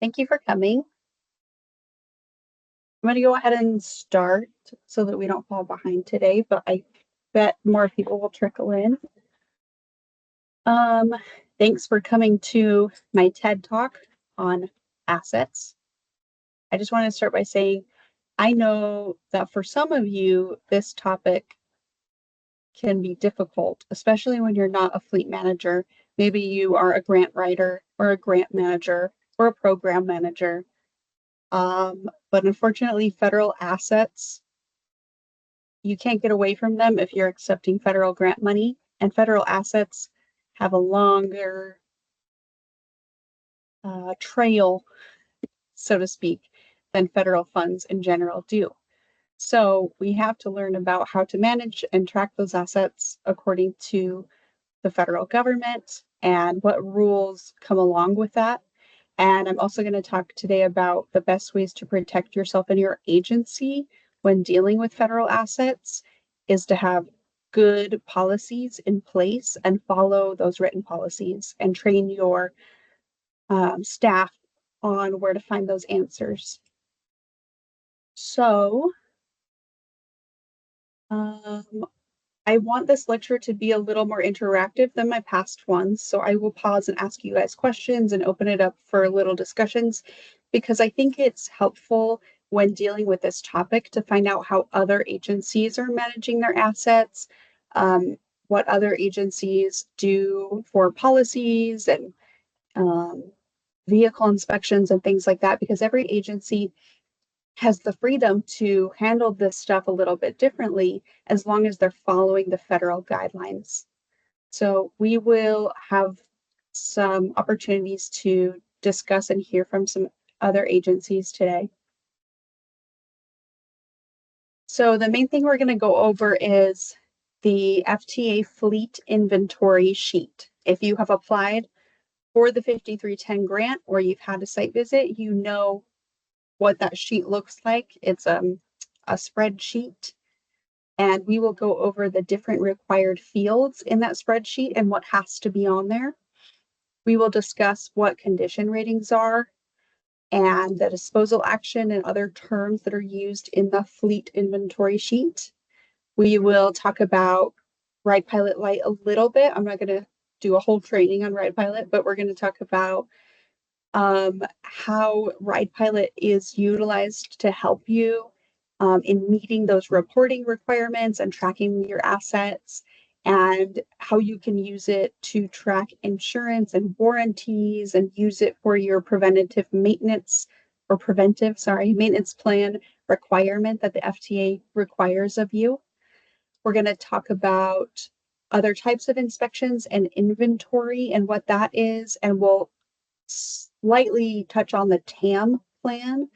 Thank you for coming. I'm going to go ahead and start so that we don't fall behind today, but I bet more people will trickle in. Thanks for coming to my TED Talk on assets. I just want to start by saying I know that for some of you, this topic can be difficult, especially when you're not a fleet manager. Maybe you are a grant writer or a grant manager or a program manager. But unfortunately, federal assets, you can't get away from them if you're accepting federal grant money, and federal assets have a longer trail, so to speak, than federal funds in general do. So we have to learn about how to manage and track those assets according to the federal government and what rules come along with that. And I'm also going to talk today about the best ways to protect yourself and your agency when dealing with federal assets is to have good policies in place and follow those written policies and train your staff on where to find those answers. So I want this lecture to be a little more interactive than my past ones, so I will pause and ask you guys questions and open it up for little discussions, because I think it's helpful when dealing with this topic to find out how other agencies are managing their assets, what other agencies do for policies and vehicle inspections and things like that, because every agency has the freedom to handle this stuff a little bit differently as long as they're following the federal guidelines. So we will have some opportunities to discuss and hear from some other agencies today. So the main thing we're going to go over is the FTA Fleet Inventory Sheet. If you have applied for the 5310 grant or you've had a site visit, you know what that sheet looks like. It's a spreadsheet, and we will go over the different required fields in that spreadsheet and what has to be on there. We will discuss what condition ratings are and the disposal action and other terms that are used in the fleet inventory sheet. We will talk about RidePilot Lite a little bit. I'm not going to do a whole training on RidePilot, but we're going to talk about how RidePilot is utilized to help you in meeting those reporting requirements and tracking your assets, and how you can use it to track insurance and warranties and use it for your preventive maintenance plan requirement that the FTA requires of you. We're going to talk about other types of inspections and inventory and what that is, and we'll slightly touch on the TAM plan.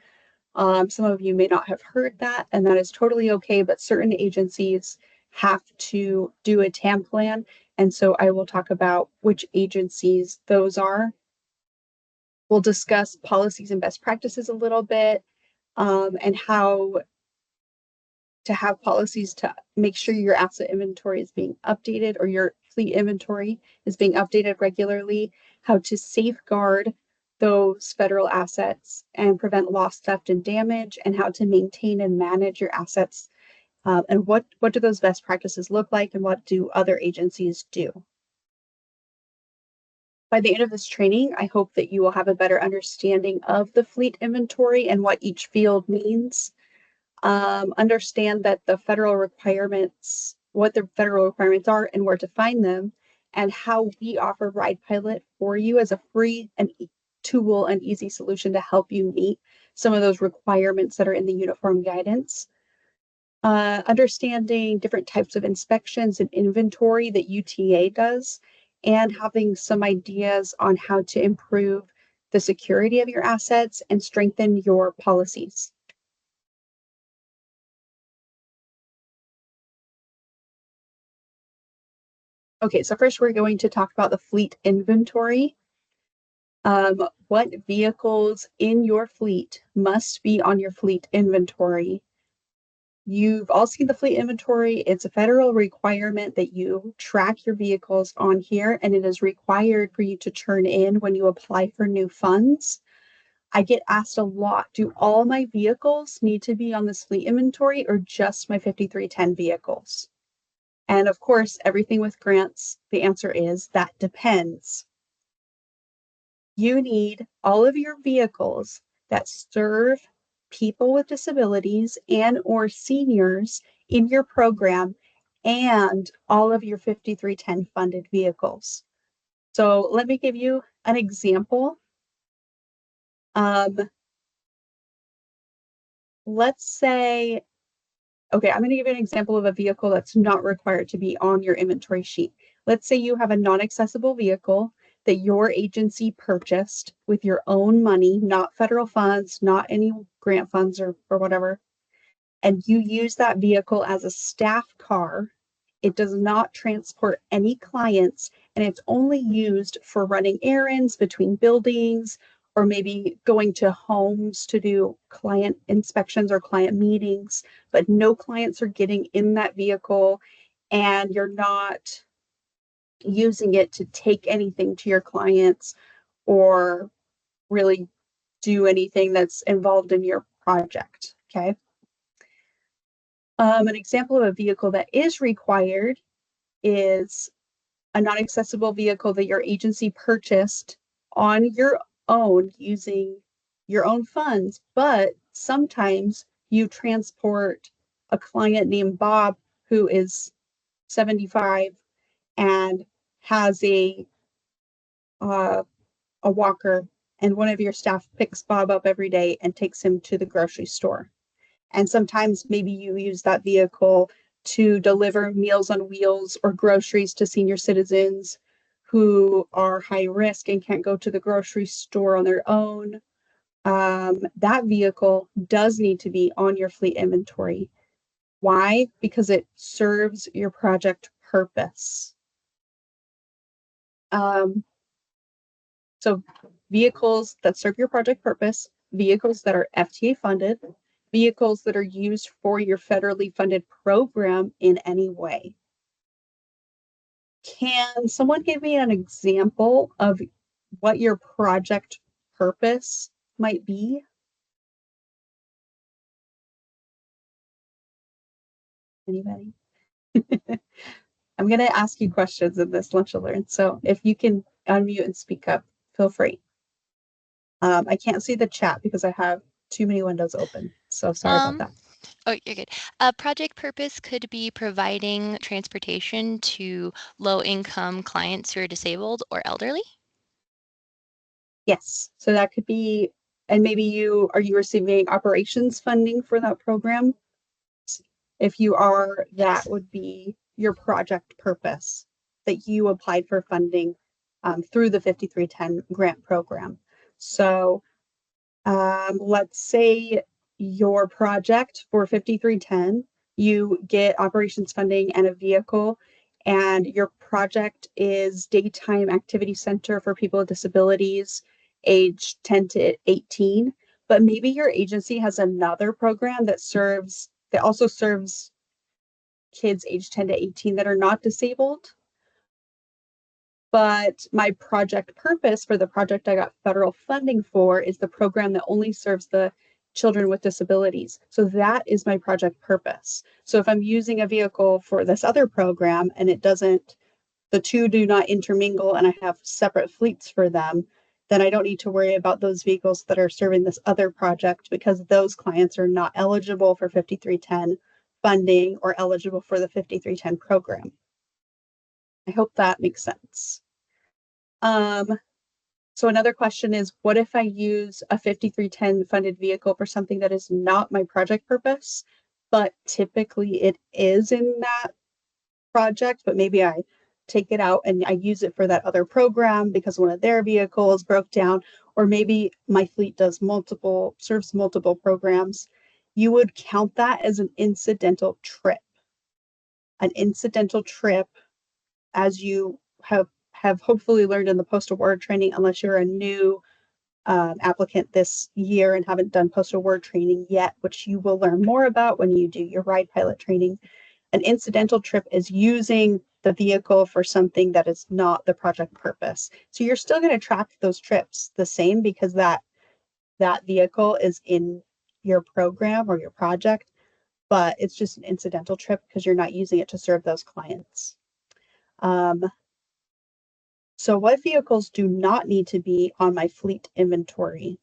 Some of you may not have heard that, and that is totally okay, but certain agencies have to do a TAM plan, and so I will talk about which agencies those are. We'll discuss policies and best practices a little bit, and how to have policies to make sure your asset inventory is being updated or your fleet inventory is being updated regularly, how to safeguard those federal assets and prevent loss, theft, and damage, and how to maintain and manage your assets. And what do those best practices look like, and what do other agencies do? By the end of this training, I hope that you will have a better understanding of the fleet inventory and what each field means. Understand that the federal requirements, what the federal requirements are and where to find them, and how we offer RidePilot for you as a free and tool and easy solution to help you meet some of those requirements that are in the uniform guidance. Understanding different types of inspections and inventory that UTA does, and having some ideas on how to improve the security of your assets and strengthen your policies. Okay, so first we're going to talk about the fleet inventory. What vehicles in your fleet must be on your fleet inventory? You've all seen the fleet inventory. It's a federal requirement that you track your vehicles on here, and it is required for you to turn in when you apply for new funds. I get asked a lot, do all my vehicles need to be on this fleet inventory or just my 5310 vehicles? And of course, everything with grants, the answer is that depends. You need all of your vehicles that serve people with disabilities and or seniors in your program and all of your 5310 funded vehicles. So let me give you an example. Let's say, okay, I'm going to give you an example of a vehicle that's not required to be on your inventory sheet. Let's say you have a non-accessible vehicle that your agency purchased with your own money, not federal funds, not any grant funds or whatever, and you use that vehicle as a staff car. It does not transport any clients, and it's only used for running errands between buildings or maybe going to homes to do client inspections or client meetings, but no clients are getting in that vehicle, and you're not using it to take anything to your clients or really do anything that's involved in your project. Okay. An example of a vehicle that is required is a non-accessible vehicle that your agency purchased on your own using your own funds, but sometimes you transport a client named Bob who is 75 and has uh, a walker, and one of your staff picks Bob up every day and takes him to the grocery store. And sometimes maybe you use that vehicle to deliver Meals on Wheels or groceries to senior citizens who are high risk and can't go to the grocery store on their own. That vehicle does need to be on your fleet inventory. Why? Because it serves your project purpose. So vehicles that serve your project purpose, vehicles that are FTA funded, vehicles that are used for your federally funded program in any way. Can someone give me an example of what your project purpose might be? Anybody? I'm going to ask you questions in this Lunch and Learn. So if you can unmute and speak up, feel free. I can't see the chat because I have too many windows open. So sorry about that. Oh, you're good. Project purpose could be providing transportation to low-income clients who are disabled or elderly. Yes, so that could be, and maybe are you receiving operations funding for that program? If you are, that would be your project purpose that you applied for funding through the 5310 grant program. So let's say your project for 5310, you get operations funding and a vehicle, and your project is daytime activity center for people with disabilities age 10 to 18. But maybe your agency has another program that also serves kids age 10 to 18 that are not disabled. But my project purpose for the project I got federal funding for is the program that only serves the children with disabilities. So that is my project purpose. So if I'm using a vehicle for this other program and the two do not intermingle and I have separate fleets for them, then I don't need to worry about those vehicles that are serving this other project because those clients are not eligible for 5310 funding or eligible for the 5310 program. I hope that makes sense. So another question is, what if I use a 5310 funded vehicle for something that is not my project purpose, but typically it is in that project, but maybe I take it out and I use it for that other program because one of their vehicles broke down, or maybe my fleet serves multiple programs. You would count that as an incidental trip. An incidental trip, as you have hopefully learned in the post-award training, unless you're a new applicant this year and haven't done post-award training yet, which you will learn more about when you do your RidePilot training. An incidental trip is using the vehicle for something that is not the project purpose. So you're still going to track those trips the same because that that vehicle is in your program or your project, but it's just an incidental trip because you're not using it to serve those clients. So what vehicles do not need to be on my fleet inventory?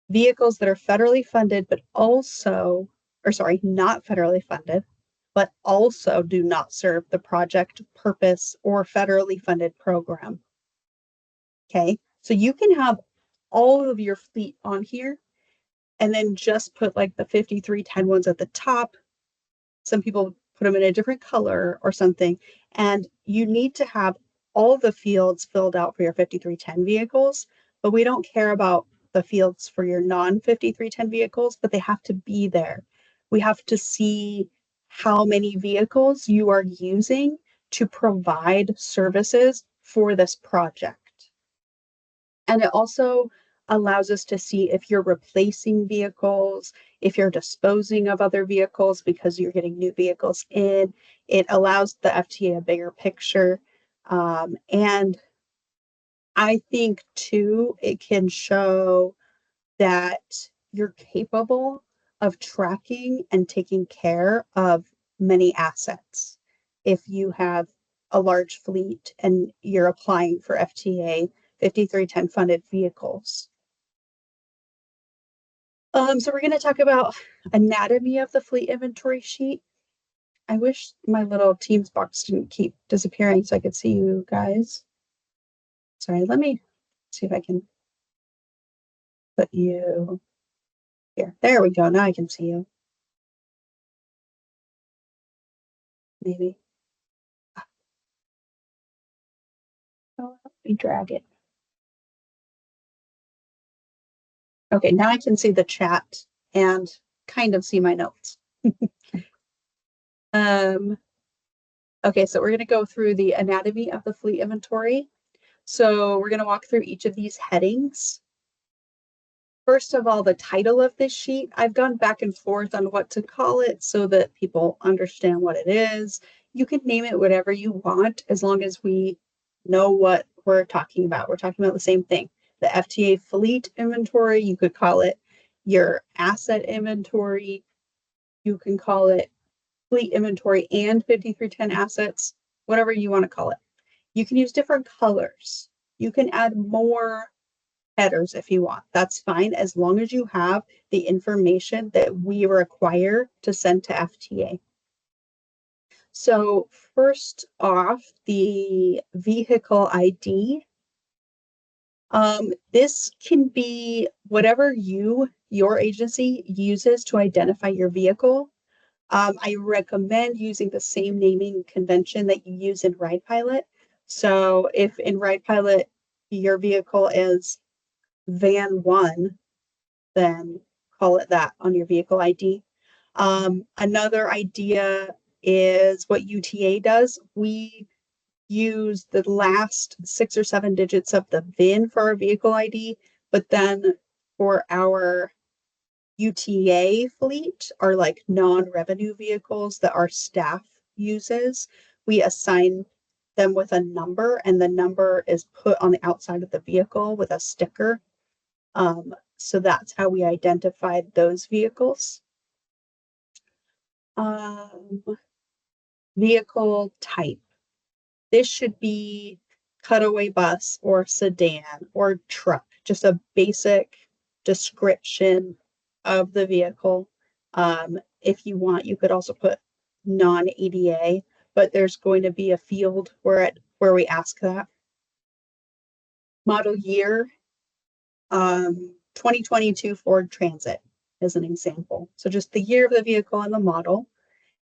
Vehicles that are federally funded, but also, or sorry, not federally funded, but also do not serve the project purpose or federally funded program. Okay, so you can have all of your fleet on here and then just put like the 5310 ones at the top. Some people put them in a different color or something. And you need to have all the fields filled out for your 5310 vehicles, but we don't care about the fields for your non-5310 vehicles, but they have to be there. We have to see how many vehicles you are using to provide services for this project. And it also allows us to see if you're replacing vehicles, if you're disposing of other vehicles because you're getting new vehicles in. It allows the FTA a bigger picture. And I think too, it can show that you're capable of tracking and taking care of many assets. If you have a large fleet and you're applying for FTA 5310 funded vehicles. So we're going to talk about anatomy of the fleet inventory sheet. I wish my little Teams box didn't keep disappearing so I could see you guys. Sorry, let me see if I can put you here. There we go. Now I can see you. Maybe. Oh, let me drag it. Okay, now I can see the chat and kind of see my notes. Okay, so we're going to go through the anatomy of the fleet inventory. So we're going to walk through each of these headings. First of all, the title of this sheet, I've gone back and forth on what to call it so that people understand what it is. You can name it whatever you want as long as we know what we're talking about. We're talking about the same thing. The FTA fleet inventory, you could call it your asset inventory. You can call it fleet inventory and 5310 assets, whatever you want to call it. You can use different colors. You can add more headers if you want. That's fine as long as you have the information that we require to send to FTA. So first off, the vehicle ID. This can be whatever your agency uses to identify your vehicle. I recommend using the same naming convention that you use in RidePilot. So if in RidePilot your vehicle is van 1, then call it that on your vehicle ID. Another idea is what UTA does. We use the last 6 or 7 digits of the VIN for our vehicle ID, but then for our UTA fleet, our like non-revenue vehicles that our staff uses, we assign them with a number, and the number is put on the outside of the vehicle with a sticker. So that's how we identified those vehicles. Vehicle type. This should be cutaway bus or sedan or truck, just a basic description of the vehicle. If you want, you could also put non-ADA, but there's going to be a field where we ask that. Model year, 2022 Ford Transit as an example. So just the year of the vehicle and the model.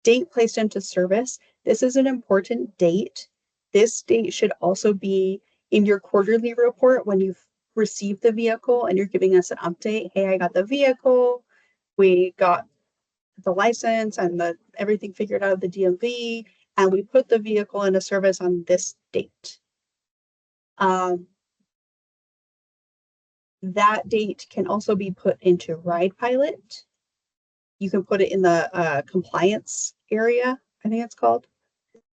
Date placed into service. This is an important date. This date should also be in your quarterly report when you've received the vehicle and you're giving us an update. Hey, I got the vehicle. We got the license and everything figured out of the DMV, and we put the vehicle into service on this date. That date can also be put into RidePilot. You can put it in the compliance area, I think it's called.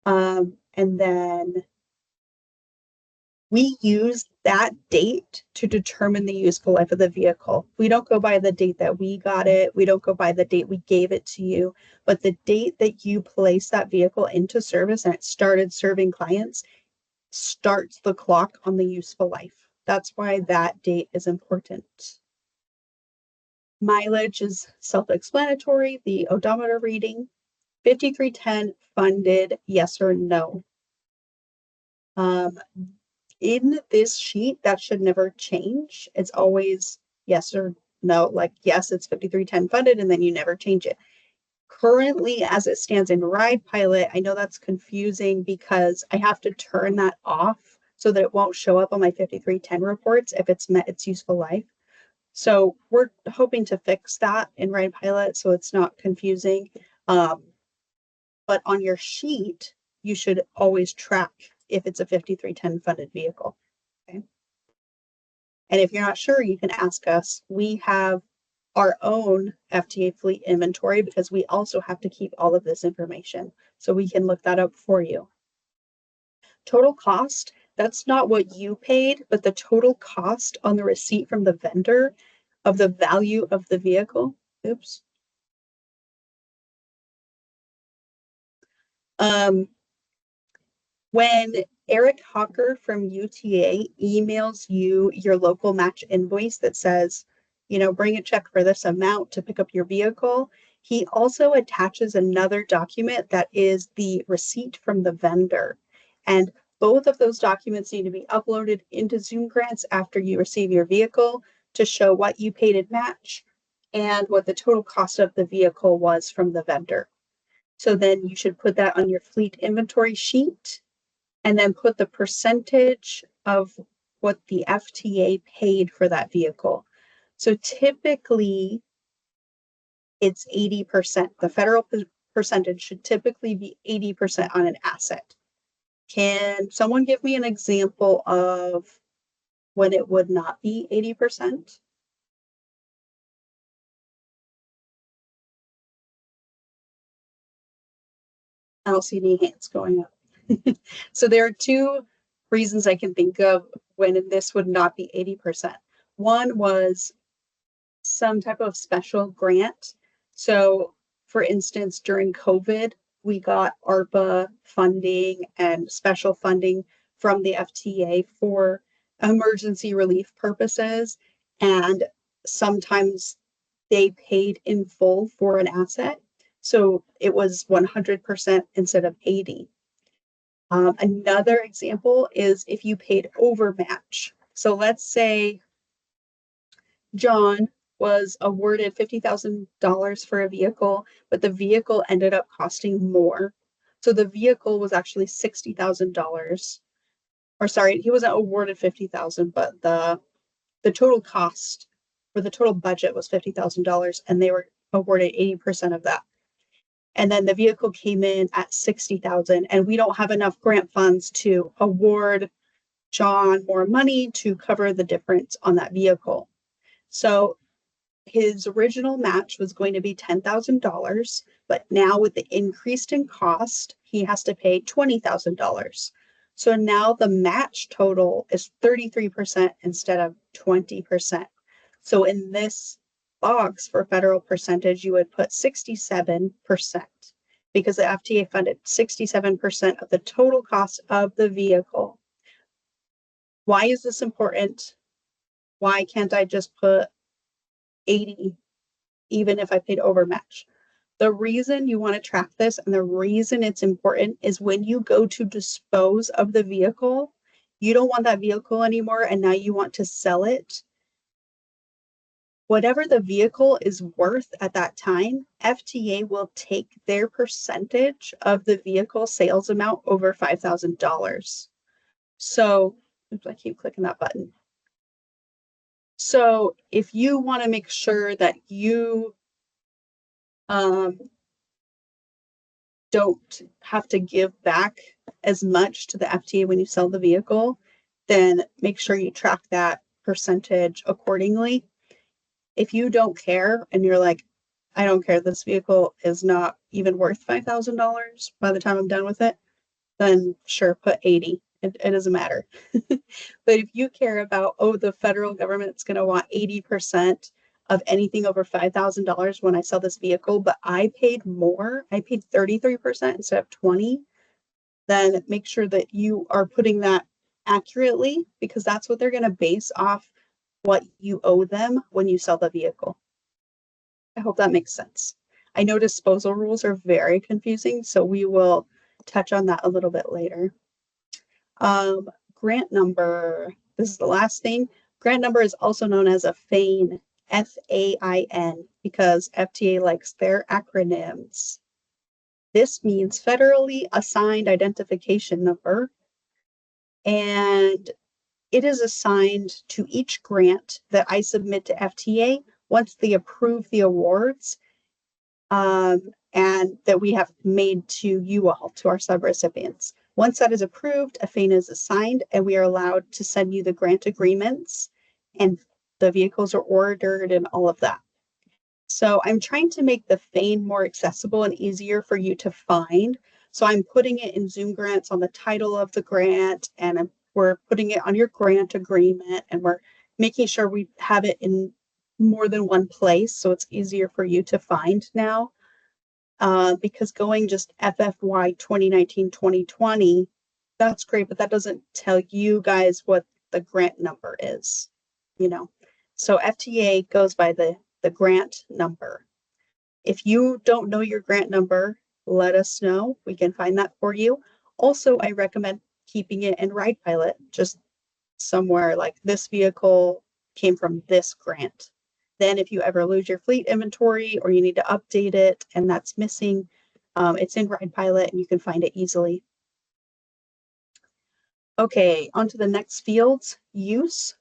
And then We use that date to determine the useful life of the vehicle. We don't go by the date that we got it. We don't go by the date we gave it to you, but the date that you place that vehicle into service and it started serving clients starts the clock on the useful life. That's why that date is important. Mileage is self-explanatory. The odometer reading, 5310 funded, yes or no. In this sheet, that should never change. It's always yes or no, like yes, it's 5310 funded, and then you never change it. Currently, as it stands in RidePilot, I know that's confusing because I have to turn that off so that it won't show up on my 5310 reports if it's met its useful life. So we're hoping to fix that in RidePilot so it's not confusing. But on your sheet, you should always track if it's a 5310 funded vehicle. Okay. And if you're not sure, you can ask us. We have our own FTA fleet inventory because we also have to keep all of this information. So we can look that up for you. Total cost, that's not what you paid, but the total cost on the receipt from the vendor of the value of the vehicle. Oops. When Eric Hawker from UTA emails you your local match invoice that says, bring a check for this amount to pick up your vehicle, he also attaches another document that is the receipt from the vendor. And both of those documents need to be uploaded into Zoom Grants after you receive your vehicle to show what you paid in match and what the total cost of the vehicle was from the vendor. So then you should put that on your fleet inventory sheet and then put the percentage of what the FTA paid for that vehicle. So typically it's 80%. The federal percentage should typically be 80% on an asset. Can someone give me an example of when it would not be 80%? I don't see any hands going up. So there are two reasons I can think of when this would not be 80%. One was some type of special grant. So, for instance, during COVID, we got ARPA funding and special funding from the FTA for emergency relief purposes. And sometimes they paid in full for an asset. So it was 100% instead of 80. Another example is if you paid overmatch. So let's say John was awarded $50,000 for a vehicle, but the vehicle ended up costing more. So the vehicle was actually $60,000. Or sorry, he wasn't awarded 50,000, but the total cost for the total budget was $50,000 and they were awarded 80% of that. And then the vehicle came in at 60,000 and we don't have enough grant funds to award John more money to cover the difference on that vehicle. So his original match was going to be $10,000, but now with the increase in cost, he has to pay $20,000. So now the match total is 33% instead of 20%. So in this box for federal percentage, you would put 67% because the FTA funded 67% of the total cost of the vehicle. Why is this important? Why can't I just put 80 even if I paid overmatch? The reason you want to track this and the reason it's important is when you go to dispose of the vehicle, you don't want that vehicle anymore and now you want to sell it. Whatever the vehicle is worth at that time, FTA will take their percentage of the vehicle sales amount over $5,000. So, oops, I keep clicking that button. So if you want to make sure that you don't have to give back as much to the FTA when you sell the vehicle, then make sure you track that percentage accordingly. If you don't care and you're like, I don't care, this vehicle is not even worth $5,000 by the time I'm done with it, then sure, put 80 it doesn't matter. But if you care about, oh, the federal government's going to want 80% of anything over $5,000 when I sell this vehicle, but I paid more, I paid 33% instead of 20, then make sure that you are putting that accurately, because that's what they're going to base off what you owe them when you sell the vehicle. I hope that makes sense. I know disposal rules are very confusing, so we will touch on that a little bit later. Grant number, this is the last thing. Grant number is also known as a FAIN, F-A-I-N, because FTA likes their acronyms. This means Federally Assigned Identification Number, and it is assigned to each grant that I submit to FTA once they approve the awards, and that we have made to you all, to our subrecipients. Once that is approved, a FAIN is assigned, and we are allowed to send you the grant agreements, and the vehicles are ordered and all of that. So I'm trying to make the FAIN more accessible and easier for you to find. So I'm putting it in Zoom grants on the title of the grant, and we're putting it on your grant agreement, and we're making sure we have it in more than one place so it's easier for you to find now. Because going just FFY 2019-2020, that's great, but that doesn't tell you guys what the grant number is, you know. So FTA goes by the grant number. If you don't know your grant number, let us know. We can find that for you. Also, I recommend keeping it in RidePilot, just somewhere like this vehicle came from this grant. Then if you ever lose your fleet inventory or you need to update it and that's missing, it's in RidePilot and you can find it easily. Okay, on to the next fields, use.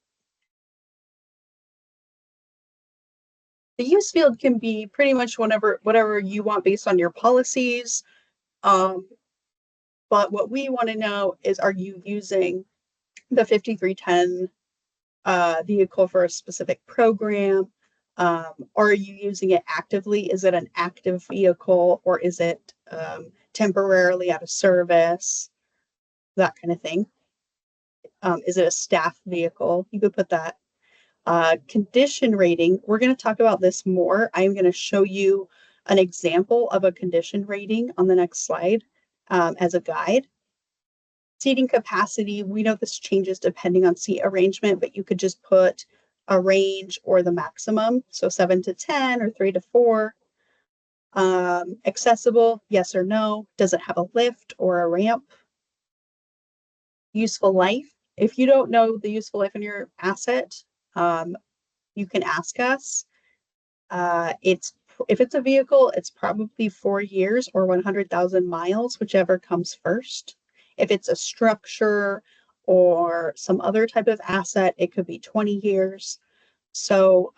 The use field can be pretty much whatever you want based on your policies. But what we want to know is, are you using the 5310 vehicle for a specific program? Are you using it actively? Is it an active vehicle, or is it temporarily out of service? That kind of thing. Is it a staff vehicle? You could put that. Condition rating, we're going to talk about this more. I'm going to show you an example of a condition rating on the next slide as a guide. Seating capacity, we know this changes depending on seat arrangement, but you could just put a range or the maximum, so 7 to 10 or 3 to 4. Accessible, yes or no. Does it have a lift or a ramp? Useful life, if you don't know the useful life in your asset, you can ask us. If it's a vehicle, it's probably 4 years or 100,000 miles, whichever comes first. If it's a structure or some other type of asset, it could be 20 years. So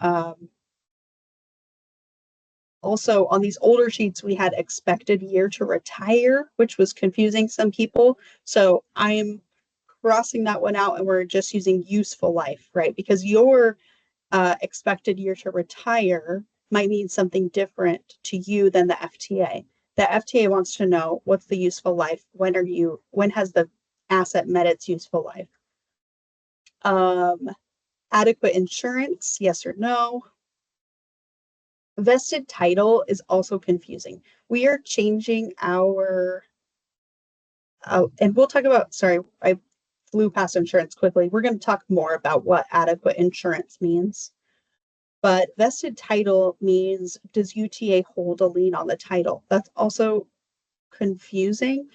also on these older sheets, we had expected year to retire, which was confusing some people. So I'm crossing that one out and we're just using useful life, right? Because your expected year to retire might mean something different to you than the FTA. The FTA wants to know, what's the useful life? When has the asset met its useful life? Adequate insurance, yes or no? Vested title is also confusing. We are changing our, and we'll talk about, sorry, I flew past insurance quickly. We're going to talk more about what adequate insurance means. But vested title means, does UTA hold a lien on the title? That's also confusing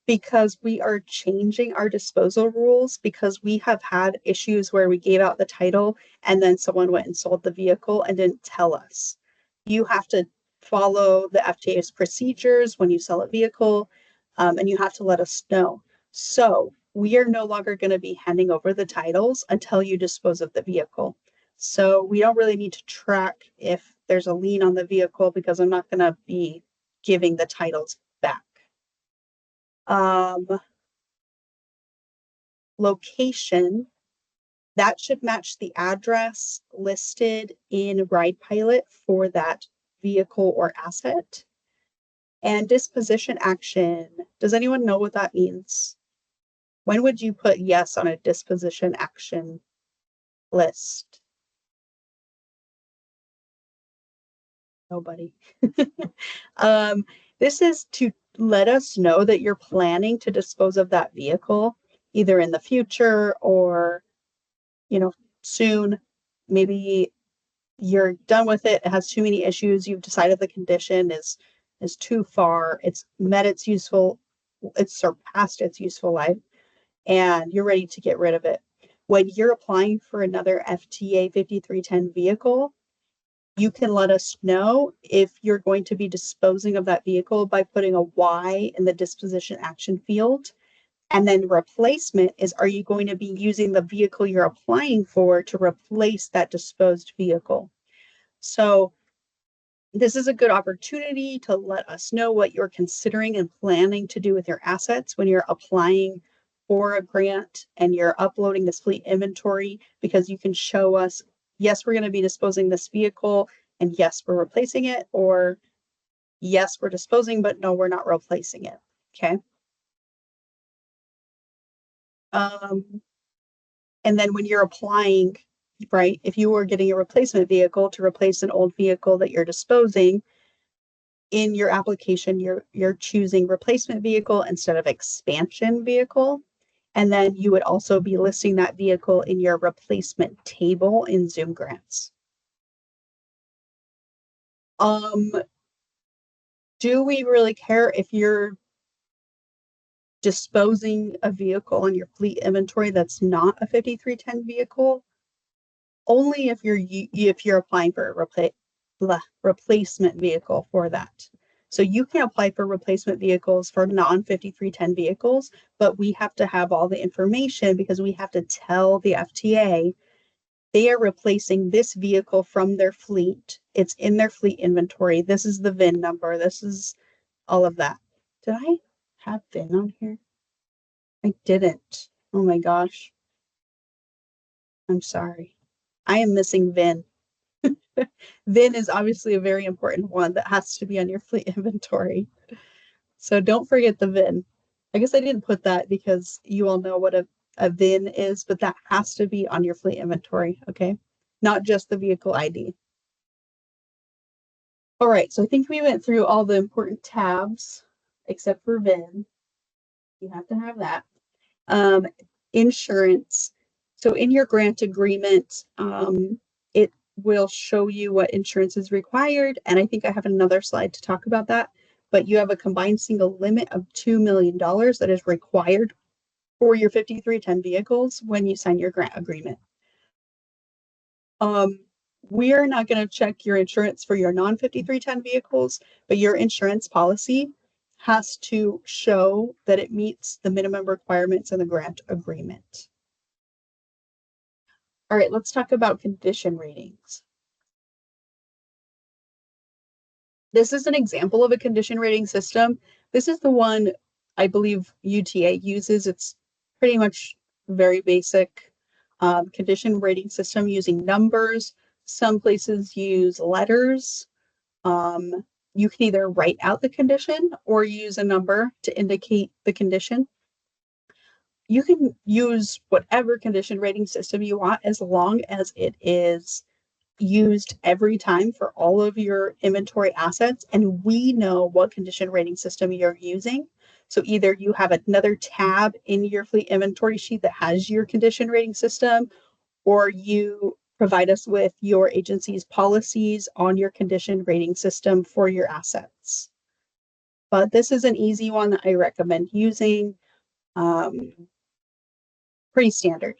because we are changing our disposal rules, because we have had issues where we gave out the title and then someone went and sold the vehicle and didn't tell us. You have to follow the FTA's procedures when you sell a vehicle, and you have to let us know. So we are no longer going to be handing over the titles until you dispose of the vehicle. So we don't really need to track if there's a lien on the vehicle, because I'm not going to be giving the titles back. Location, that should match the address listed in RidePilot for that vehicle or asset. And disposition action, does anyone know what that means? When would you put yes on a disposition action list? Nobody. This is to let us know that you're planning to dispose of that vehicle either in the future or, soon. Maybe you're done with it. It has too many issues. You've decided the condition is too far. It's surpassed its useful life, and you're ready to get rid of it. When you're applying for another FTA 5310 vehicle, you can let us know if you're going to be disposing of that vehicle by putting a Y in the disposition action field. And then replacement is, are you going to be using the vehicle you're applying for to replace that disposed vehicle? So this is a good opportunity to let us know what you're considering and planning to do with your assets when you're applying for a grant and you're uploading this fleet inventory, because you can show us, yes, we're going to be disposing this vehicle, and yes, we're replacing it, or yes, we're disposing, but no, we're not replacing it. Okay. And then when you're applying, right, if you were getting a replacement vehicle to replace an old vehicle that you're disposing, in your application, you're choosing replacement vehicle instead of expansion vehicle. And then you would also be listing that vehicle in your replacement table in Zoom grants. Do we really care if you're disposing a vehicle in your fleet inventory that's not a 5310 vehicle? Only if you're applying for a replacement vehicle for that. So you can apply for replacement vehicles for non-5310 vehicles, but we have to have all the information because we have to tell the FTA they are replacing this vehicle from their fleet. It's in their fleet inventory. This is the VIN number. This is all of that. Did I have VIN on here? I didn't. Oh my gosh. I'm sorry. I am missing VIN. VIN is obviously a very important one that has to be on your fleet inventory. So don't forget the VIN. I guess I didn't put that because you all know what a VIN is, but that has to be on your fleet inventory, okay? Not just the vehicle ID. All right, so I think we went through all the important tabs except for VIN. You have to have that. Insurance. So in your grant agreement, it will show you what insurance is required. And I think I have another slide to talk about that. But you have a combined single limit of $2 million that is required for your 5310 vehicles when you sign your grant agreement. We are not going to check your insurance for your non-5310 vehicles, but your insurance policy has to show that it meets the minimum requirements in the grant agreement. All right, let's talk about condition ratings. This is an example of a condition rating system. This is the one I believe UTA uses. It's pretty much very basic condition rating system using numbers. Some places use letters. You can either write out the condition or use a number to indicate the condition. You can use whatever condition rating system you want as long as it is used every time for all of your inventory assets, and we know what condition rating system you're using. So either you have another tab in your fleet inventory sheet that has your condition rating system, or you provide us with your agency's policies on your condition rating system for your assets. But this is an easy one that I recommend using. Pretty standard.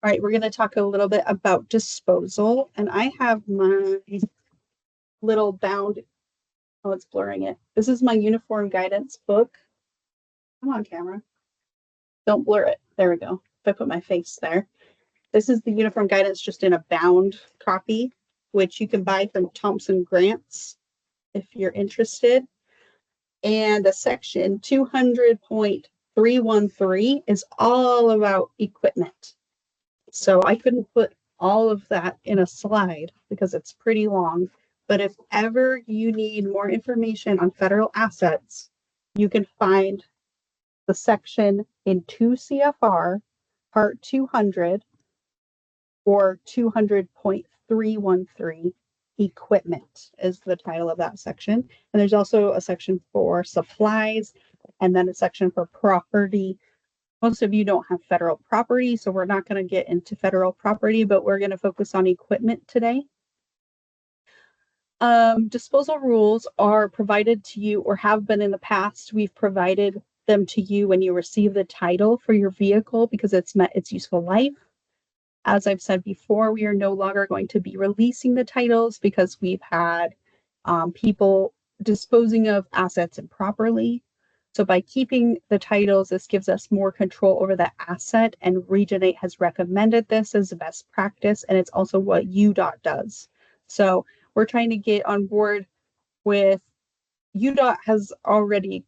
All right, we're going to talk a little bit about disposal, and I have my little bound. Oh, it's blurring it. This is my uniform guidance book. Come on, camera. Don't blur it. There we go. If I put my face there. This is the uniform guidance just in a bound copy, which you can buy from Thompson Grants if you're interested. And a section 200.313 is all about equipment. So I couldn't put all of that in a slide because it's pretty long. But if ever you need more information on federal assets, you can find the section in 2 CFR, Part 200, or 200.313, equipment is the title of that section. And there's also a section for supplies and then a section for property. Most of you don't have federal property, so we're not going to get into federal property, but we're going to focus on equipment today. Disposal rules are provided to you or have been in the past. We've provided them to you when you receive the title for your vehicle because it's met its useful life. As I've said before, we are no longer going to be releasing the titles because we've had people disposing of assets improperly. So by keeping the titles, this gives us more control over the asset, and Region 8 has recommended this as a best practice, and it's also what UDOT does. So we're trying to get on board with UDOT has already,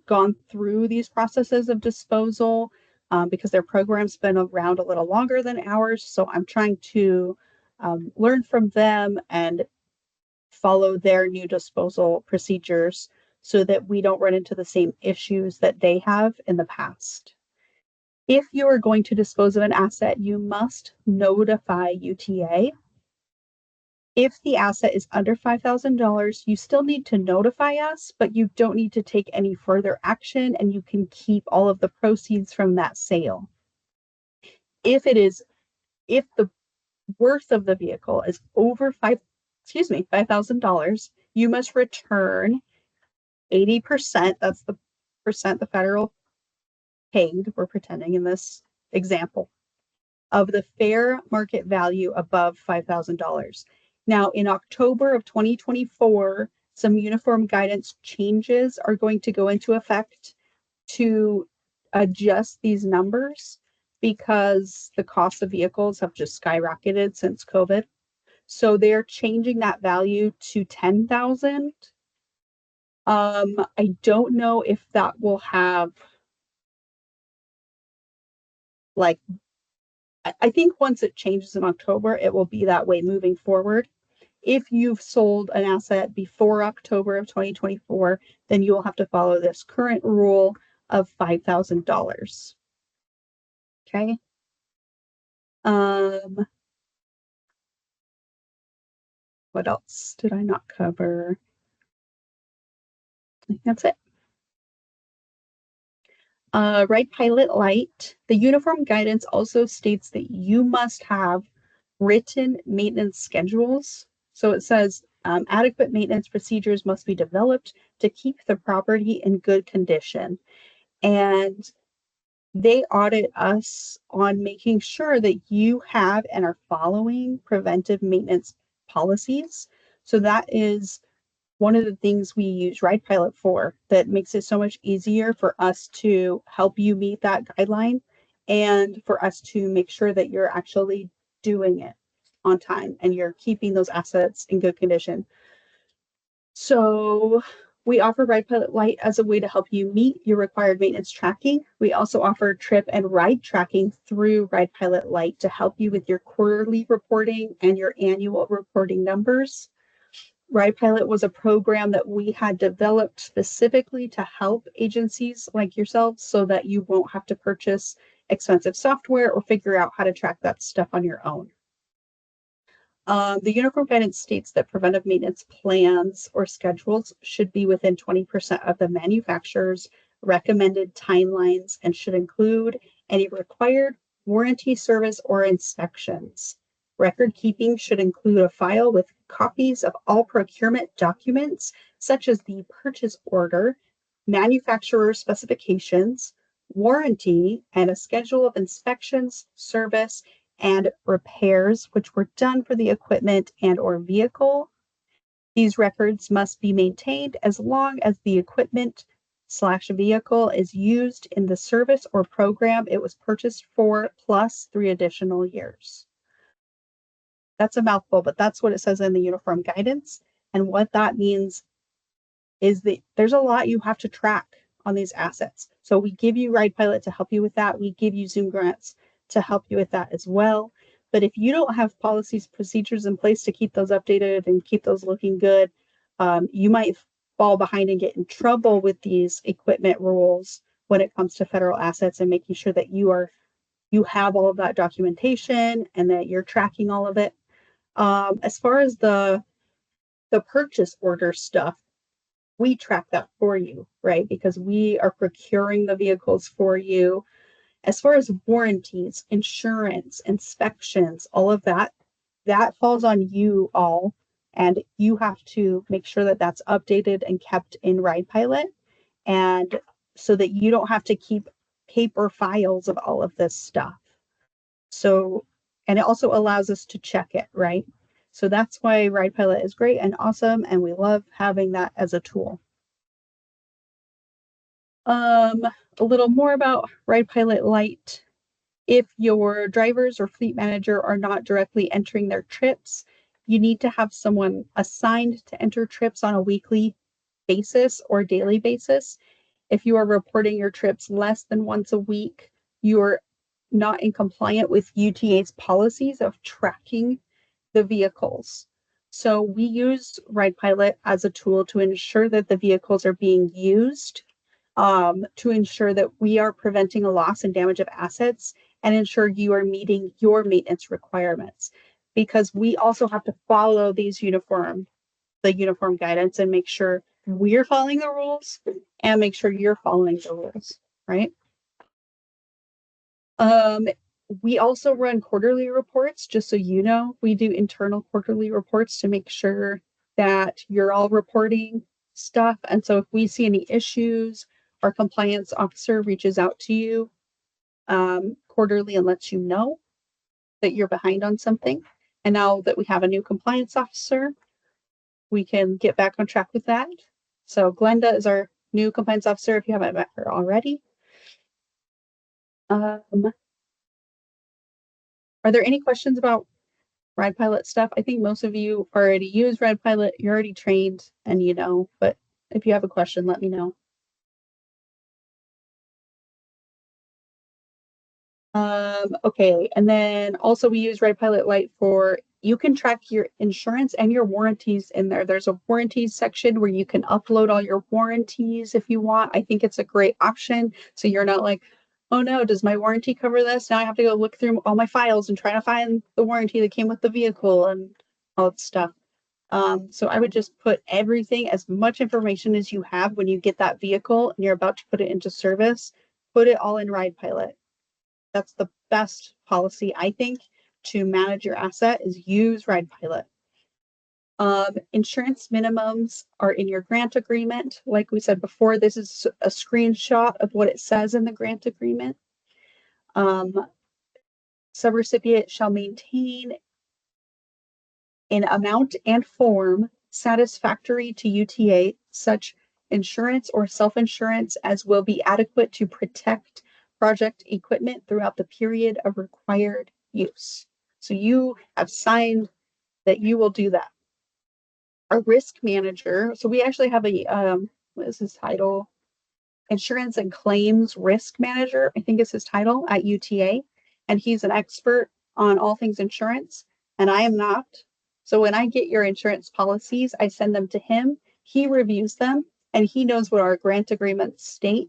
gone through these processes of disposal because their program's been around a little longer than ours. So I'm trying to learn from them and follow their new disposal procedures so that we don't run into the same issues that they have in the past. If you are going to dispose of an asset, you must notify UTA. If the asset is under $5,000, you still need to notify us, but you don't need to take any further action and you can keep all of the proceeds from that sale. If the worth of the vehicle is over $5,000, you must return 80%. That's the percent the federal paid, we're pretending in this example, of the fair market value above $5,000. Now, in October of 2024, some uniform guidance changes are going to go into effect to adjust these numbers because the cost of vehicles have just skyrocketed since COVID. So they're changing that value to 10,000. I don't know if that will have like I think once it changes in October, it will be that way moving forward. If you've sold an asset before October of 2024, then you will have to follow this current rule of $5,000. Okay. What else did I not cover? I think that's it. RidePilot Lite. The uniform guidance also states that you must have written maintenance schedules. So it says adequate maintenance procedures must be developed to keep the property in good condition. And they audit us on making sure that you have and are following preventive maintenance policies. So that is one of the things we use RidePilot for that makes it so much easier for us to help you meet that guideline and for us to make sure that you're actually doing it on time and you're keeping those assets in good condition. So we offer RidePilot Lite as a way to help you meet your required maintenance tracking. We also offer trip and ride tracking through RidePilot Lite to help you with your quarterly reporting and your annual reporting numbers. RidePilot was a program that we had developed specifically to help agencies like yourselves so that you won't have to purchase expensive software or figure out how to track that stuff on your own. The uniform guidance states that preventive maintenance plans or schedules should be within 20% of the manufacturer's recommended timelines and should include any required warranty service or inspections. Record keeping should include a file with copies of all procurement documents, such as the purchase order, manufacturer specifications, warranty, and a schedule of inspections, service, and repairs which were done for the equipment and or vehicle. These records must be maintained as long as the equipment/vehicle is used in the service or program it was purchased for, plus 3 additional years. That's a mouthful, but that's what it says in the uniform guidance. And what that means is that there's a lot you have to track on these assets. So we give you RidePilot to help you with that. We give you Zoom grants to help you with that as well. But if you don't have policies, procedures in place to keep those updated and keep those looking good, you might fall behind and get in trouble with these equipment rules when it comes to federal assets and making sure that you have all of that documentation and that you're tracking all of it. As far as the purchase order stuff, we track that for you, right? Because we are procuring the vehicles for you. As far as warranties, insurance, inspections, all of that, that falls on you all. And you have to make sure that that's updated and kept in RidePilot. And so that you don't have to keep paper files of all of this stuff. So, and it also allows us to check it, right? So that's why RidePilot is great and awesome. And we love having that as a tool. A little more about RidePilot Lite. If your drivers or fleet manager are not directly entering their trips, you need to have someone assigned to enter trips on a weekly basis or daily basis. If you are reporting your trips less than once a week, you're not in compliant with UTA's policies of tracking the vehicles. So we use RidePilot as a tool to ensure that the vehicles are being used, to ensure that we are preventing a loss and damage of assets, and ensure you are meeting your maintenance requirements. Because we also have to follow the uniform guidance and make sure we're following the rules and make sure you're following the rules, right? We also run quarterly reports, just so you know. We do internal quarterly reports to make sure that you're all reporting stuff. And so if we see any issues, our compliance officer reaches out to you quarterly and lets you know that you're behind on something. And now that we have a new compliance officer, we can get back on track with that. So Glenda is our new compliance officer if you haven't met her already. Are there any questions about RidePilot stuff? I think most of you already use RidePilot. You're already trained and you know, but if you have a question, let me know. Okay, and then also we use RidePilot Lite for, you can track your insurance and your warranties in there. There's a warranties section where you can upload all your warranties if you want. I think it's a great option. So you're not like, oh no, does my warranty cover this? Now I have to go look through all my files and try to find the warranty that came with the vehicle and all that stuff. So I would just put everything, as much information as you have when you get that vehicle and you're about to put it into service, put it all in RidePilot. That's the best policy, I think, to manage your asset is use RidePilot. Insurance minimums are in your grant agreement. Like we said before, this is a screenshot of what it says in the grant agreement. Subrecipient shall maintain in amount and form satisfactory to UTA such insurance or self-insurance as will be adequate to protect project equipment throughout the period of required use. So you have signed that you will do that. A risk manager, so we actually have a, what is his title? Insurance and Claims Risk Manager, I think is his title at UTA. And he's an expert on all things insurance, and I am not. So when I get your insurance policies, I send them to him. He reviews them, and he knows what our grant agreements state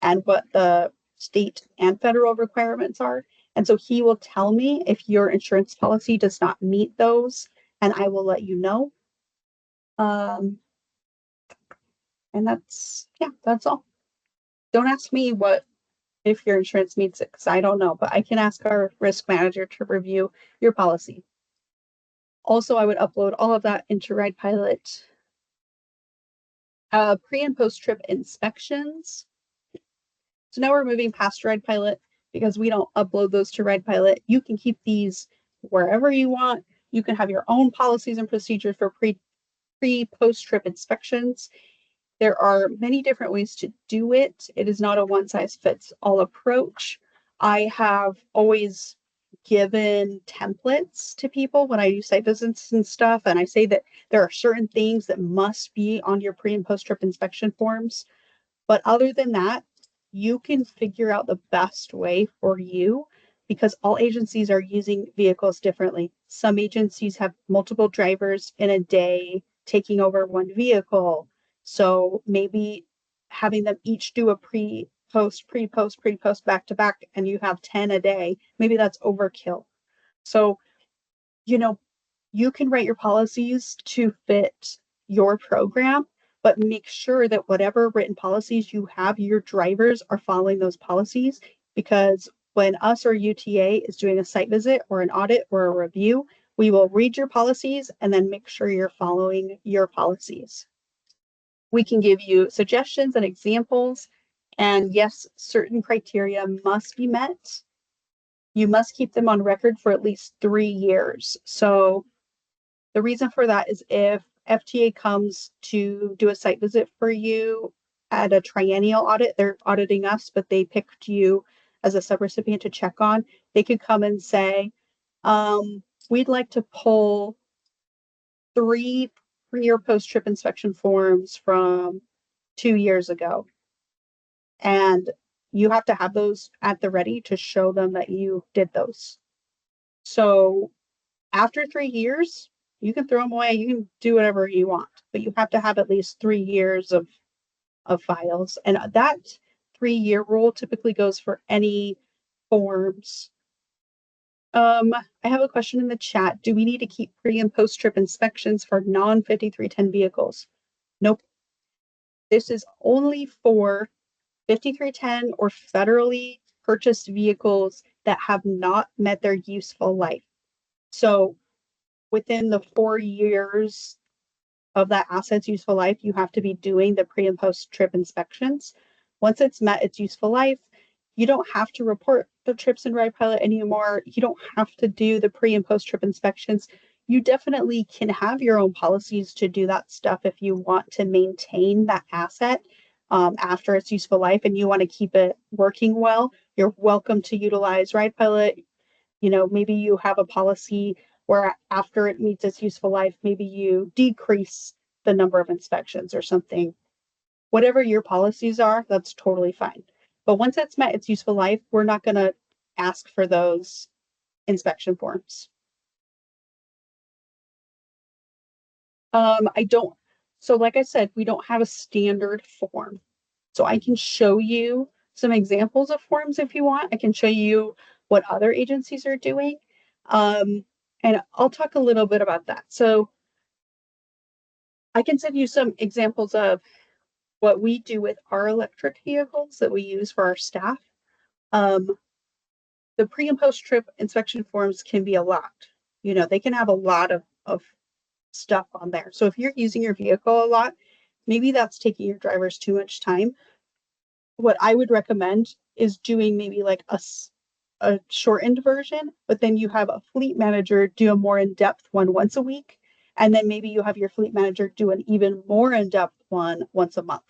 and what the state and federal requirements are. And so he will tell me if your insurance policy does not meet those, and I will let you know. And that's all. Don't ask me what if your insurance meets it, because I don't know, but I can ask our risk manager to review your policy. Also, I would upload all of that into RidePilot. Pre and post trip inspections. So now we're moving past RidePilot because we don't upload those to RidePilot. You can keep these wherever you want. You can have your own policies and procedures for post trip inspections. There are many different ways to do it. It is not a one size fits all approach. I have always given templates to people when I do site visits and stuff, and I say that there are certain things that must be on your pre and post trip inspection forms. But other than that, you can figure out the best way for you because all agencies are using vehicles differently. Some agencies have multiple drivers in a day taking over one vehicle. So maybe having them each do a pre post, pre-post, pre-post, back to back, and you have 10 a day, maybe that's overkill. So, you know, you can write your policies to fit your program, but make sure that whatever written policies you have, your drivers are following those policies. Because when us or UTA is doing a site visit or an audit or a review, we will read your policies and then make sure you're following your policies. We can give you suggestions and examples. And yes, certain criteria must be met. You must keep them on record for at least 3 years. So the reason for that is if FTA comes to do a site visit for you at a triennial audit, they're auditing us, but they picked you as a subrecipient to check on. They could come and say, we'd like to pull 3 pre or post trip inspection forms from 2 years ago. And you have to have those at the ready to show them that you did those. So after 3 years, you can throw them away. You can do whatever you want, but you have to have at least 3 years of files. And that 3-year rule typically goes for any forms. I have a question in the chat. Do we need to keep pre and post trip inspections for non 5310 vehicles? Nope. This is only for 5310 or federally purchased vehicles that have not met their useful life. So within the 4 years of that asset's useful life, you have to be doing the pre and post trip inspections. Once it's met its useful life, you don't have to report the trips in RidePilot anymore. You don't have to do the pre and post trip inspections. You definitely can have your own policies to do that stuff if you want to maintain that asset after its useful life and you want to keep it working well. You're welcome to utilize RidePilot. Maybe you have a policy where after it meets its useful life, maybe you decrease the number of inspections or something. Whatever your policies are, that's totally fine. But once it's met its useful life, we're not going to ask for those inspection forms. I don't. So like I said, we don't have a standard form. So I can show you some examples of forms if you want. I can show you what other agencies are doing. And I'll talk a little bit about that. So I can send you some examples of what we do with our electric vehicles that we use for our staff. The pre and post trip inspection forms can be a lot. They can have a lot of stuff on there. So if you're using your vehicle a lot, maybe that's taking your drivers too much time. What I would recommend is doing maybe like a shortened version, but then you have a fleet manager do a more in-depth one once a week. And then maybe you have your fleet manager do an even more in-depth one once a month.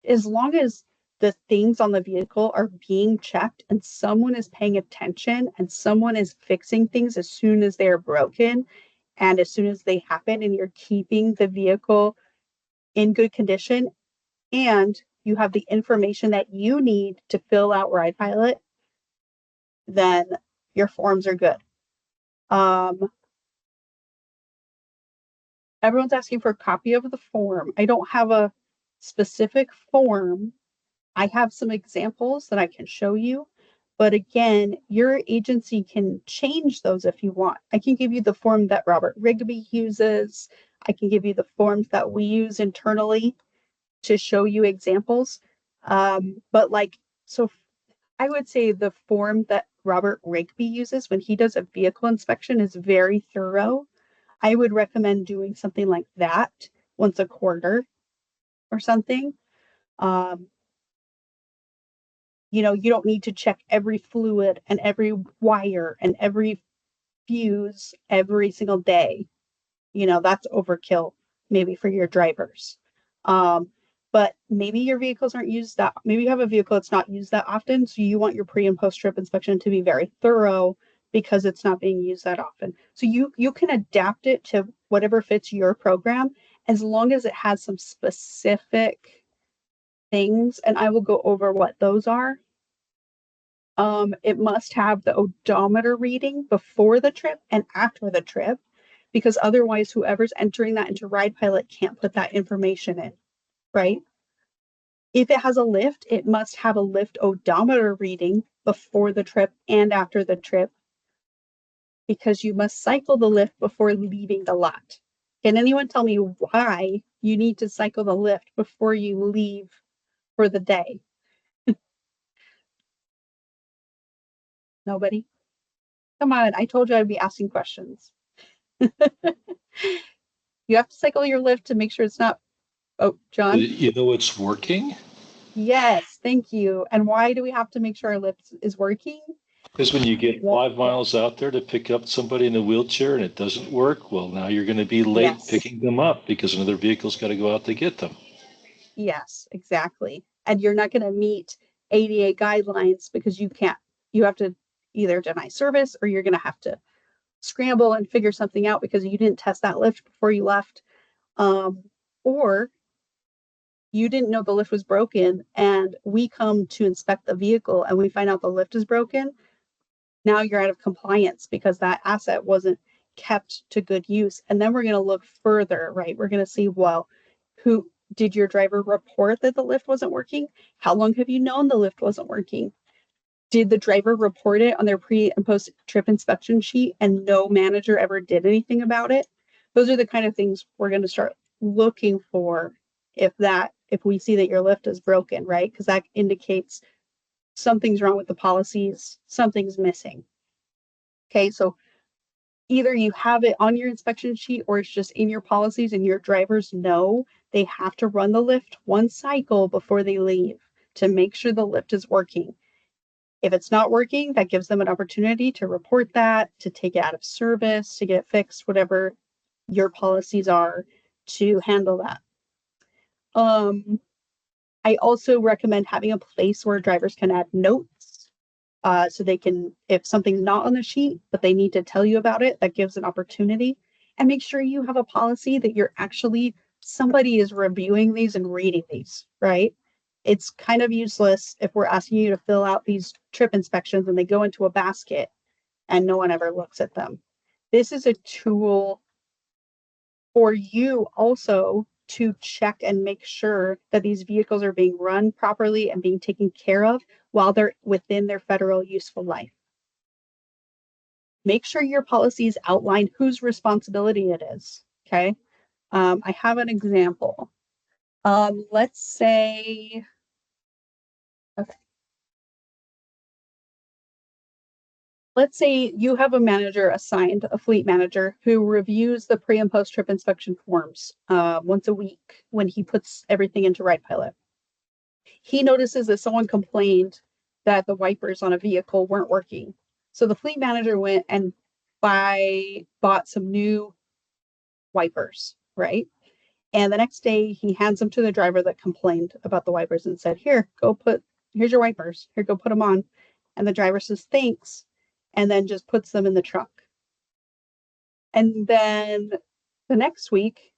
As long as the things on the vehicle are being checked and someone is paying attention and someone is fixing things as soon as they're broken and as soon as they happen, and you're keeping the vehicle in good condition and you have the information that you need to fill out RidePilot, then your forms are good. Everyone's asking for a copy of the form. I don't have a specific form. I have some examples that I can show you. But again, your agency can change those if you want. I can give you the form that Robert Rigby uses. I can give you the forms that we use internally to show you examples. So I would say the form that Robert Rigby uses when he does a vehicle inspection is very thorough. I would recommend doing something like that once a quarter or something. You don't need to check every fluid and every wire and every fuse every single day. That's overkill maybe for your drivers. But maybe your vehicles aren't used that, maybe you have a vehicle that's not used that often. So you want your pre and post trip inspection to be very thorough because it's not being used that often. So you can adapt it to whatever fits your program as long as it has some specific things. And I will go over what those are. It must have the odometer reading before the trip and after the trip, because otherwise whoever's entering that into RidePilot can't put that information in, right? If it has a lift, it must have a lift odometer reading before the trip and after the trip, because you must cycle the lift before leaving the lot. Can anyone tell me why you need to cycle the lift before you leave for the day? Nobody? Come on, I told you I'd be asking questions. You have to cycle your lift to make sure it's not. Oh, John? You know it's working? Yes, thank you. And why do we have to make sure our lift is working? Because when you get Well, 5 miles out there to pick up somebody in a wheelchair and it doesn't work, well, now you're going to be late yes, picking them up because another vehicle's got to go out to get them. yes, exactly. And you're not going to meet ADA guidelines because you have to either deny service or you're going to have to scramble and figure something out because you didn't test that lift before you left. Um, or you didn't know the lift was broken and we come to inspect the vehicle and we find out the lift is broken. Now you're out of compliance because that asset wasn't kept to good use. And then we're going to look further, right? We're going to see, well, who did your driver report that the lift wasn't working? How long have you known the lift wasn't working? Did the driver report it on their pre and post trip inspection sheet and no manager ever did anything about it? Those are the kind of things we're going to start looking for if we see that your lift is broken, right? Because that indicates something's wrong with the policies, something's missing. Okay, so either you have it on your inspection sheet or it's just in your policies and your drivers know they have to run the lift one cycle before they leave to make sure the lift is working. If it's not working, that gives them an opportunity to report that, to take it out of service, to get fixed, whatever your policies are to handle that. I also recommend having a place where drivers can add notes, so they can, if something's not on the sheet, but they need to tell you about it, that gives an opportunity. And make sure you have a policy that somebody is reviewing these and reading these, right? It's kind of useless if we're asking you to fill out these trip inspections and they go into a basket and no one ever looks at them. This is a tool for you also to check and make sure that these vehicles are being run properly and being taken care of while they're within their federal useful life. Make sure your policies outline whose responsibility it is. Okay. I have an example. Let's say, okay, let's say you have a manager assigned, a fleet manager, who reviews the pre and post trip inspection forms once a week when he puts everything into RidePilot. He notices that someone complained that the wipers on a vehicle weren't working. So the fleet manager went and bought some new wipers, right? And the next day he hands them to the driver that complained about the wipers and said, here's your wipers. Here, go put them on. And the driver says, thanks. And then just puts them in the trunk. And then the next week,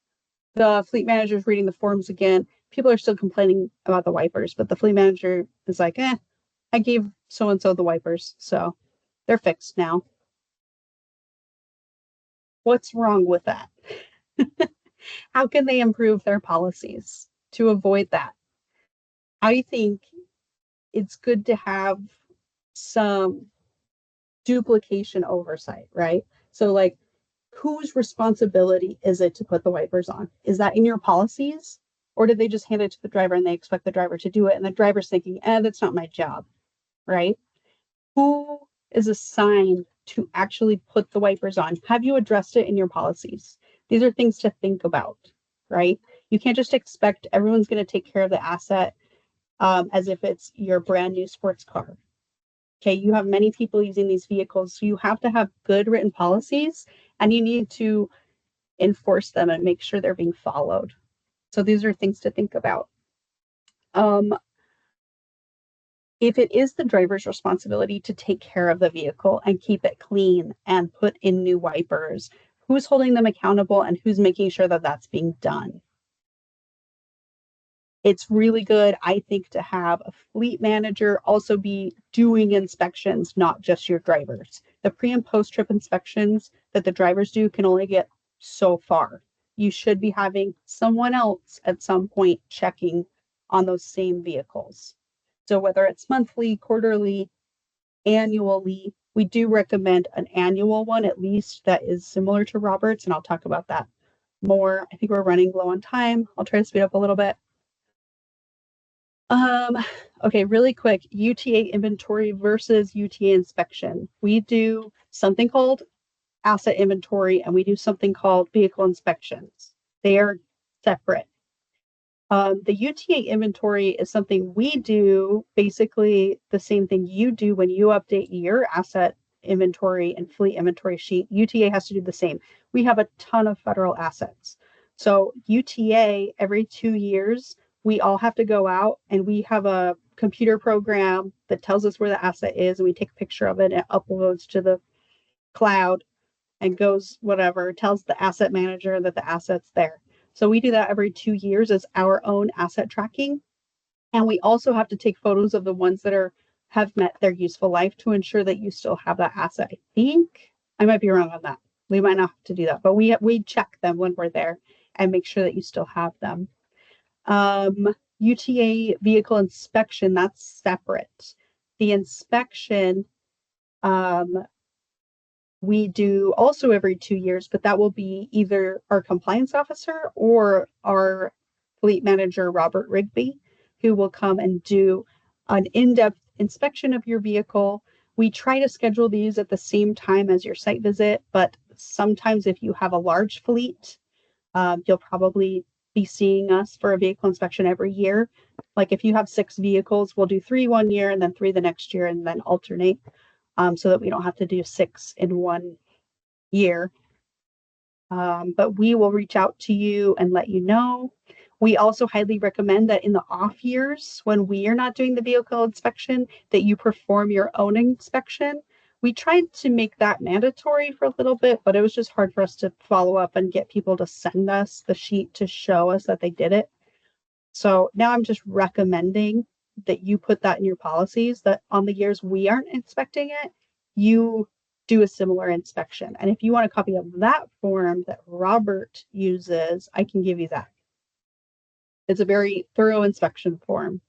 the fleet manager is reading the forms again. People are still complaining about the wipers, but the fleet manager is like, I gave so and so the wipers, so they're fixed now. What's wrong with that? How can they improve their policies to avoid that? I think it's good to have some duplication oversight, right? So, like, whose responsibility is it to put the wipers on? Is that in your policies? Or did they just hand it to the driver and they expect the driver to do it? And the driver's thinking, that's not my job, right? Who is assigned to actually put the wipers on? Have you addressed it in your policies? These are things to think about, right? You can't just expect everyone's going to take care of the asset as if it's your brand new sports car. Okay, you have many people using these vehicles, so you have to have good written policies and you need to enforce them and make sure they're being followed. So these are things to think about. If it is the driver's responsibility to take care of the vehicle and keep it clean and put in new wipers, who's holding them accountable and who's making sure that that's being done? It's really good, I think, to have a fleet manager also be doing inspections, not just your drivers. The pre and post trip inspections that the drivers do can only get so far. You should be having someone else at some point checking on those same vehicles. So whether it's monthly, quarterly, annually, we do recommend an annual one at least that is similar to Robert's, and I'll talk about that more. I think we're running low on time. I'll try to speed up a little bit. Okay, really quick, UTA inventory versus UTA inspection. We do something called asset inventory and we do something called vehicle inspections. They are separate. The UTA inventory is something we do, basically the same thing you do when you update your asset inventory and fleet inventory sheet. UTA has to do the same. We have a ton of federal assets. So UTA, every 2 years, we all have to go out and we have a computer program that tells us where the asset is, and we take a picture of it and it uploads to the cloud and goes whatever, tells the asset manager that the asset's there. So we do that every 2 years as our own asset tracking. And we also have to take photos of the ones that have met their useful life to ensure that you still have that asset. I think I might be wrong on that. We might not have to do that, but we check them when we're there and make sure that you still have them. UTA vehicle inspection, that's separate. The inspection, we do also every 2 years, but that will be either our compliance officer or our fleet manager, Robert Rigby, who will come and do an in-depth inspection of your vehicle. We try to schedule these at the same time as your site visit, but sometimes if you have a large fleet, you'll probably be seeing us for a vehicle inspection every year. Like if you have 6 vehicles, we'll do 3 one year and then 3 the next year and then alternate. So that we don't have to do 6 in 1 year. But we will reach out to you and let you know. We also highly recommend that in the off years, when we are not doing the vehicle inspection, that you perform your own inspection. We tried to make that mandatory for a little bit, but it was just hard for us to follow up and get people to send us the sheet to show us that they did it. So now I'm just recommending that you put that in your policies, that on the years we aren't inspecting it, you do a similar inspection. And if you want a copy of that form that Robert uses, I can give you that. It's a very thorough inspection form.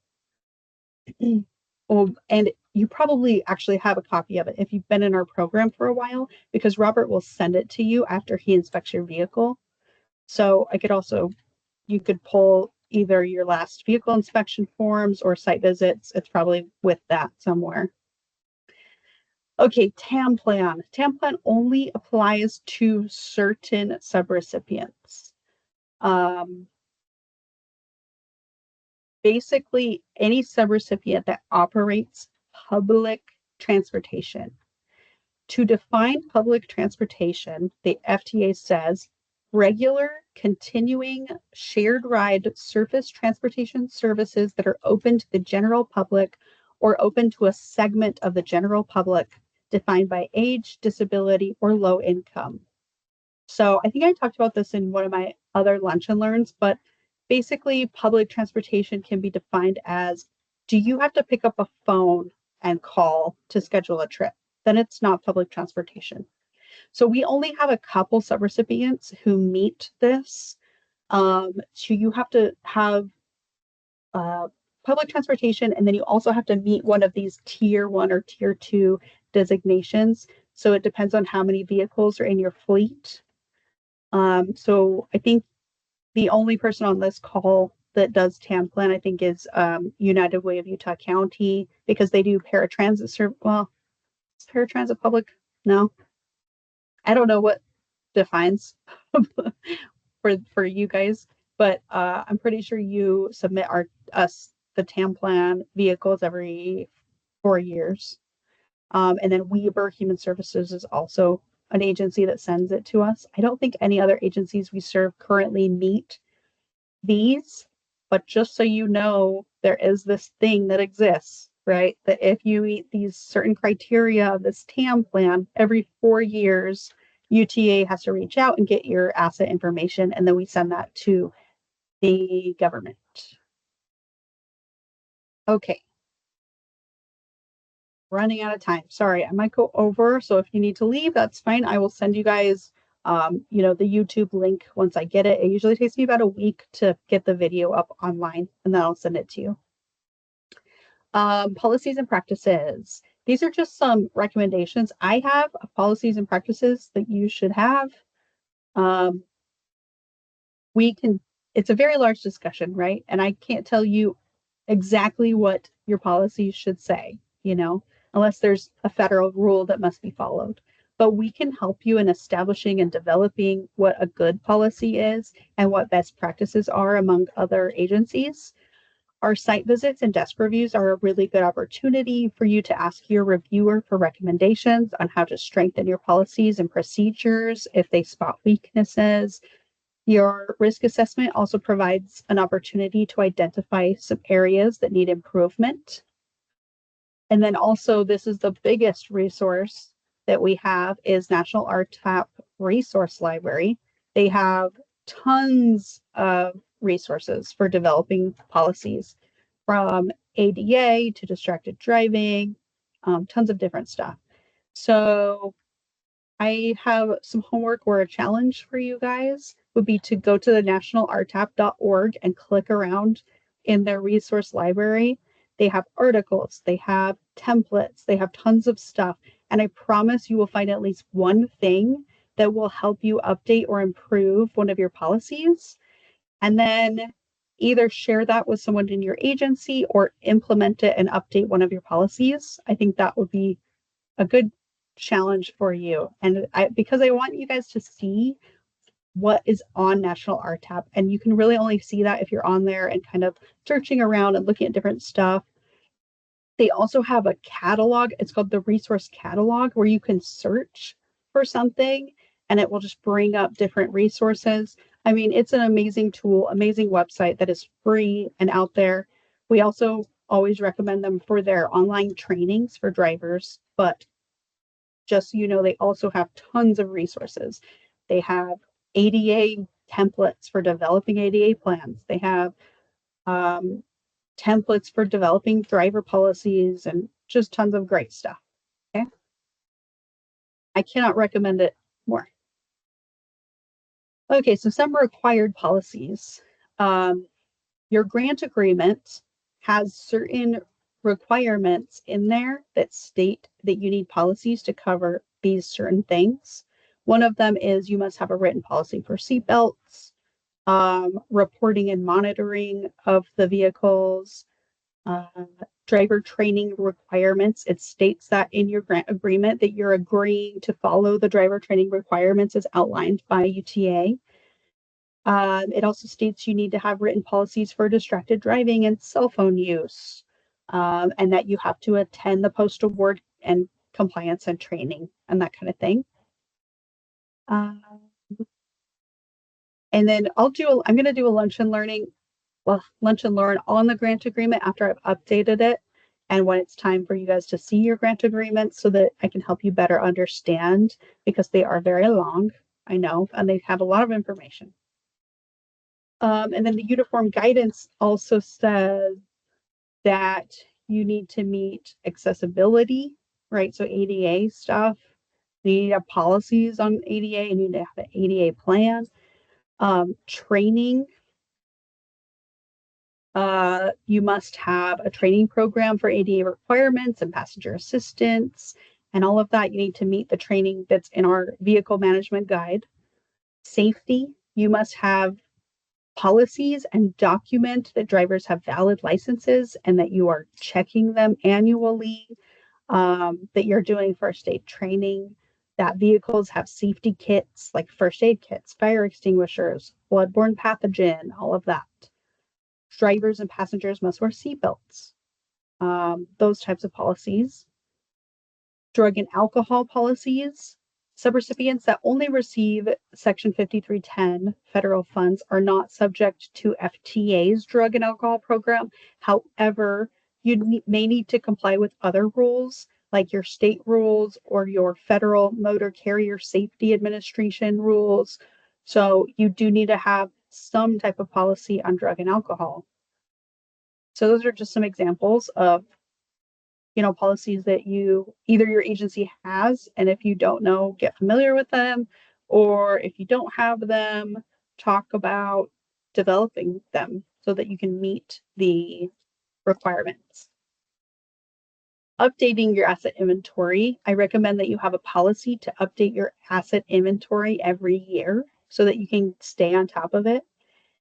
And you probably actually have a copy of it if you've been in our program for a while, because Robert will send it to you after he inspects your vehicle. So you could pull either your last vehicle inspection forms or site visits. It's probably with that somewhere. Okay, TAM plan. TAM plan only applies to certain subrecipients. Basically, any subrecipient that operates public transportation. To define public transportation, the FTA says regular, continuing, shared ride surface transportation services that are open to the general public or open to a segment of the general public defined by age, disability, or low income. So I think I talked about this in one of my other lunch and learns, but basically public transportation can be defined as, do you have to pick up a phone and call to schedule a trip? Then it's not public transportation. So we only have a couple subrecipients who meet this. So you have to have public transportation, and then you also have to meet one of these tier 1 or tier 2 designations. So it depends on how many vehicles are in your fleet. So I think the only person on this call that does TAM plan, I think, is United Way of Utah County, because they do paratransit. Well, is paratransit public? No, I don't know what defines for you guys, but I'm pretty sure you submit us the TAM plan vehicles every 4 years. And then Weber Human Services is also an agency that sends it to us. I don't think any other agencies we serve currently meet these, but just so you know, there is this thing that exists, right? That if you meet these certain criteria of this TAM plan, every 4 years, UTA has to reach out and get your asset information, and then we send that to the government. Okay. Running out of time. Sorry, I might go over. So if you need to leave, that's fine. I will send you guys You know, the YouTube link, once I get it, it usually takes me about a week to get the video up online, and then I'll send it to you. Policies and practices. These are just some recommendations I have of policies and practices that you should have. It's a very large discussion, right? And I can't tell you exactly what your policies should say, you know, unless there's a federal rule that must be followed. But we can help you in establishing and developing what a good policy is and what best practices are among other agencies. Our site visits and desk reviews are a really good opportunity for you to ask your reviewer for recommendations on how to strengthen your policies and procedures if they spot weaknesses. Your risk assessment also provides an opportunity to identify some areas that need improvement. And then also, this is the biggest resource that we have is National RTAP Resource Library. They have tons of resources for developing policies, from ADA to distracted driving, tons of different stuff. So I have some homework or a challenge for you guys would be to go to the nationalrtap.org and click around in their resource library. They have articles, they have templates, they have tons of stuff. And I promise you will find at least one thing that will help you update or improve one of your policies. And then either share that with someone in your agency or implement it and update one of your policies. I think that would be a good challenge for you. And because I want you guys to see what is on National RTAP, and you can really only see that if you're on there and kind of searching around and looking at different stuff. They also have a catalog. It's called the resource catalog, where you can search for something and it will just bring up different resources. I mean, it's an amazing tool, amazing website that is free and out there. We also always recommend them for their online trainings for drivers, but just so you know, they also have tons of resources. They have ADA templates for developing ADA plans. They have templates for developing driver policies and just tons of great stuff. Okay. I cannot recommend it more. Okay, so some required policies. Your grant agreement has certain requirements in there that state that you need policies to cover these certain things. One of them is you must have a written policy for seatbelts, reporting and monitoring of the vehicles, driver training requirements. It states that in your grant agreement that you're agreeing to follow the driver training requirements as outlined by UTA. It also states you need to have written policies for distracted driving and cell phone use, and that you have to attend the post-award and compliance and training and that kind of thing. And then I'm going to do a lunch and learn on the grant agreement after I've updated it and when it's time for you guys to see your grant agreement so that I can help you better understand, because they are very long, I know, and they have a lot of information. And then the uniform guidance also says that you need to meet accessibility, right? So ADA stuff. You need to have policies on ADA. You need to have an ADA plan. Training. You must have a training program for ADA requirements and passenger assistance and all of that. You need to meet the training that's in our vehicle management guide. Safety. You must have policies and document that drivers have valid licenses and that you are checking them annually, that you're doing first aid training, that vehicles have safety kits like first aid kits, fire extinguishers, bloodborne pathogen, all of that. Drivers and passengers must wear seatbelts, those types of policies. Drug and alcohol policies. Subrecipients that only receive Section 5310 federal funds are not subject to FTA's drug and alcohol program. However, you may need to comply with other rules, like your state rules or your federal motor carrier safety administration rules. So you do need to have some type of policy on drug and alcohol. So those are just some examples of policies that either your agency has, and if you don't know, get familiar with them, or if you don't have them, talk about developing them so that you can meet the requirements. Updating your asset inventory. I recommend that you have a policy to update your asset inventory every year so that you can stay on top of it.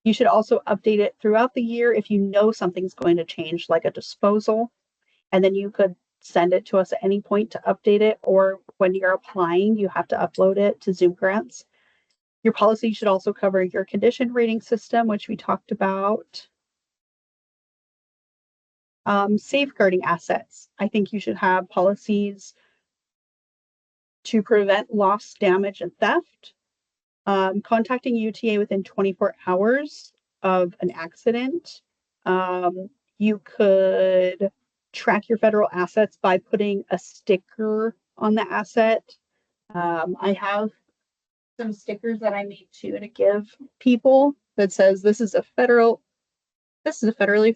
You should also update it throughout the year if you know something's going to change, like a disposal, and then you could send it to us at any point to update it, or when you're applying, you have to upload it to Zoom grants. Your policy should also cover your condition rating system, which we talked about. Safeguarding assets. I think you should have policies to prevent loss, damage, and theft. Contacting UTA within 24 hours of an accident. You could track your federal assets by putting a sticker on the asset. I have some stickers that I made too to give people that says this is a federally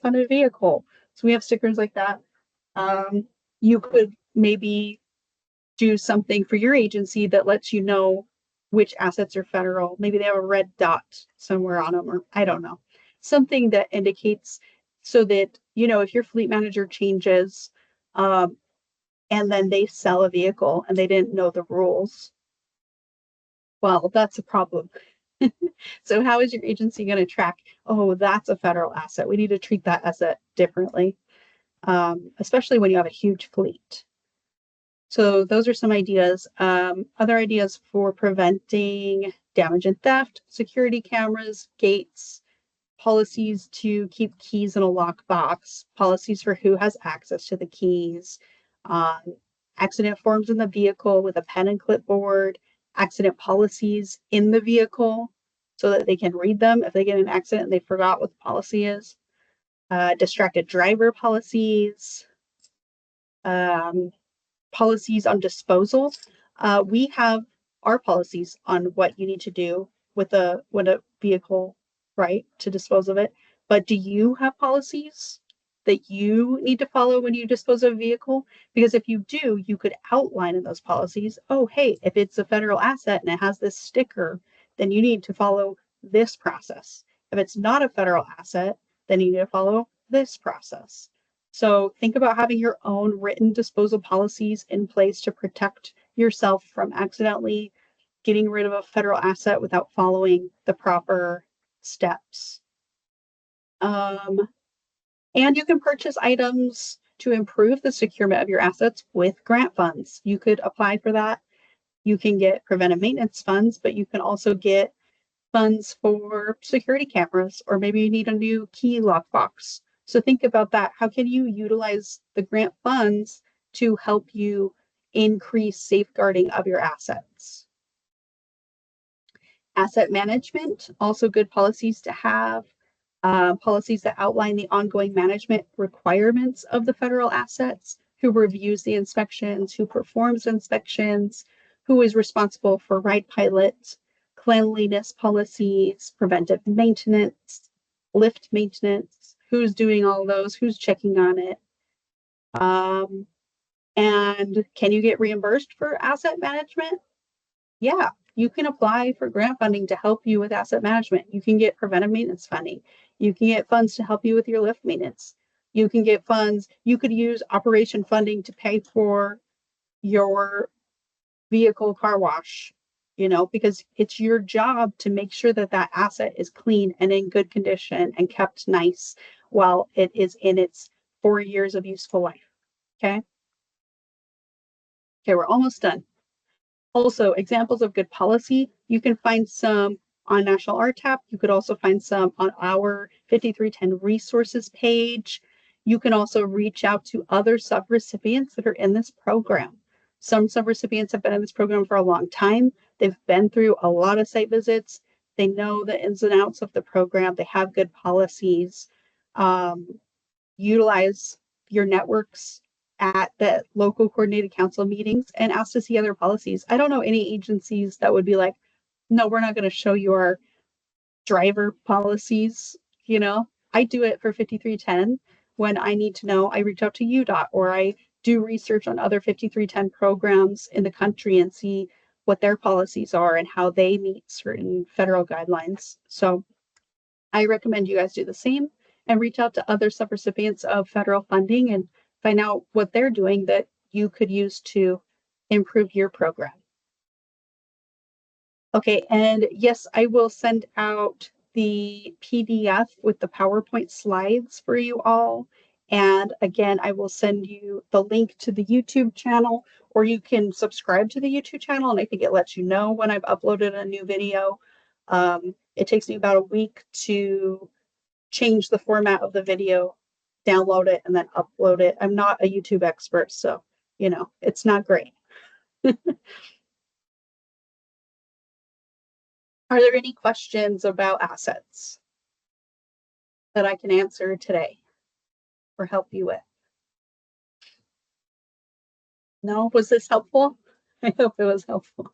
funded vehicle. So we have stickers like that. You could maybe do something for your agency that lets you know which assets are federal. Maybe they have a red dot somewhere on them, or I don't know. Something that indicates so that, if your fleet manager changes and then they sell a vehicle and they didn't know the rules, well, that's a problem. So how is your agency going to track, oh, that's a federal asset. We need to treat that asset differently, especially when you have a huge fleet. So those are some ideas. Other ideas for preventing damage and theft: security cameras, gates, policies to keep keys in a lockbox, policies for who has access to the keys, um, accident forms in the vehicle with a pen and clipboard, accident policies in the vehicle so that they can read them if they get in an accident and they forgot what the policy is, distracted driver policies, policies on disposal. We have our policies on what you need to do with a vehicle, right, to dispose of it. But do you have policies that you need to follow when you dispose of a vehicle? Because if you do, you could outline in those policies, oh, hey, if it's a federal asset and it has this sticker, then you need to follow this process. If it's not a federal asset, then you need to follow this process. So think about having your own written disposal policies in place to protect yourself from accidentally getting rid of a federal asset without following the proper steps. And you can purchase items to improve the securement of your assets with grant funds. You could apply for that. You can get preventive maintenance funds, but you can also get funds for security cameras, or maybe you need a new key lockbox. So think about that. How can you utilize the grant funds to help you increase safeguarding of your assets? Asset management, also good policies to have. Policies that outline the ongoing management requirements of the federal assets, who reviews the inspections, who performs inspections, who is responsible for RidePilot, cleanliness policies, preventive maintenance, lift maintenance, who's doing all those, who's checking on it. And can you get reimbursed for asset management? Yeah, you can apply for grant funding to help you with asset management. You can get preventive maintenance funding. You can get funds to help you with your lift maintenance. You can get funds. You could use operation funding to pay for your vehicle car wash, because it's your job to make sure that that asset is clean and in good condition and kept nice while it is in its 4 years of useful life. Okay. Okay, we're almost done. Also, examples of good policy, you can find some on National RTAP. You could also find some on our 5310 resources page. You can also reach out to other subrecipients that are in this program. Some subrecipients have been in this program for a long time. They've been through a lot of site visits. They know the ins and outs of the program. They have good policies. Utilize your networks at the local coordinated council meetings and ask to see other policies. I don't know any agencies that would be like, no, we're not going to show you our driver policies. I do it for 5310. When I need to know, I reach out to UDOT, or I do research on other 5310 programs in the country and see what their policies are and how they meet certain federal guidelines. So I recommend you guys do the same and reach out to other subrecipients of federal funding and find out what they're doing that you could use to improve your program. Okay, and yes, I will send out the PDF with the PowerPoint slides for you all. And again, I will send you the link to the YouTube channel, or you can subscribe to the YouTube channel, and I think it lets you know when I've uploaded a new video. It takes me about a week to change the format of the video, download it, and then upload it. I'm not a YouTube expert, so, you know, it's not great. Are there any questions about assets that I can answer today or help you with? No? Was this helpful? I hope it was helpful.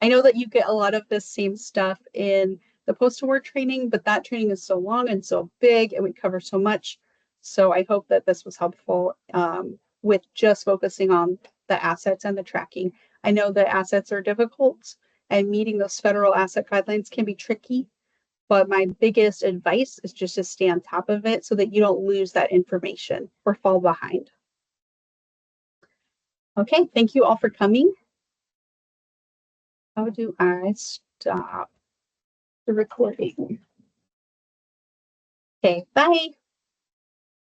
I know that you get a lot of this same stuff in the post-award training, but that training is so long and so big and we cover so much. So I hope that this was helpful with just focusing on the assets and the tracking. I know that assets are difficult and meeting those federal asset guidelines can be tricky, but my biggest advice is just to stay on top of it so that you don't lose that information or fall behind. Okay, thank you all for coming. How do I stop the recording? Okay, bye.